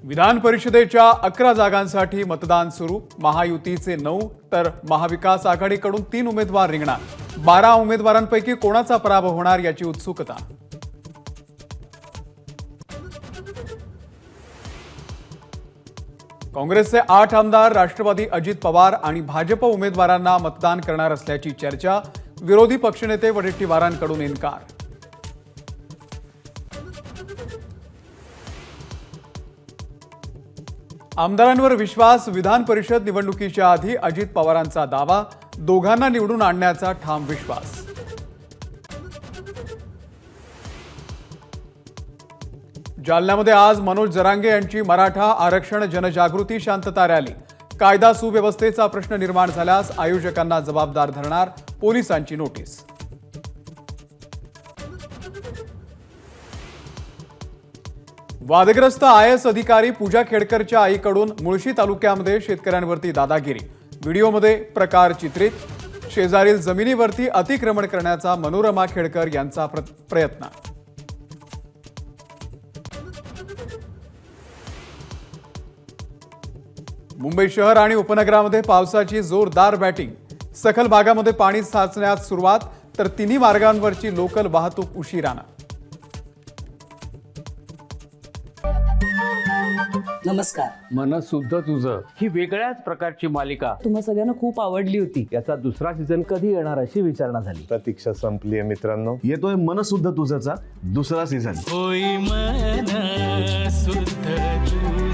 विधान परिषदेच्या 11 जागांसाठी मतदान सुरू। महायुतीचे 9 तर महाविकास आघाडीकडून 3 उमेदवार रिंगणार। 12 उमेदवारांपैकी कोणाचा पराभव होणार याची उत्सुकता। काँग्रेसचे 8 आमदार, राष्ट्रवादी अजित पवार आणि भाजप उमेदवारांना मतदान करणार असल्याची चर्चा। विरोधी पक्षनेते वडेट्टीवारांकडून इन्कार। आमदारांवर विश्वास। विधान परिषद निवडणुकीच्या आधी अजित पवारांचा दावा। दोघांना निवडून आणण्याचा ठाम विश्वास। जालन्यामध्ये आज मनोज जरांगे यांची मराठा आरक्षण जनजागृती शांतता रॅली। कायदा सुव्यवस्थेचा प्रश्न निर्माण झाल्यास आयोजकांना जबाबदार धरणार, पोलिसांची नोटीस। वादग्रस्त आयएस अधिकारी पूजा खेडकरच्या आईकडून मुळशी तालुक्यामध्ये शेतकऱ्यांवरती दादागिरी। व्हिडिओमध्ये प्रकार चित्रित। शेजारील जमिनीवरती अतिक्रमण करण्याचा मनोरमा खेडकर यांचा प्रयत्न। मुंबई शहर आणि उपनगरामध्ये पावसाची जोरदार बॅटिंग। सखल भागामध्ये पाणी साचण्यास सुरुवात, तर तिन्ही मार्गांवरची लोकल वाहतूक उशिरानं। नमस्कार। मन सुद्धा तुझं ही वेगळ्याच प्रकारची मालिका तुम्हा सगळ्यांना खूप आवडली होती। याचा दुसरा सीझन कधी येणार अशी विचारणा झाली। प्रतीक्षा संपली आहे मित्रांनो। येतोय मन सुद्धा तुझाचा दुसरा सीझन। होई मन सुद्धा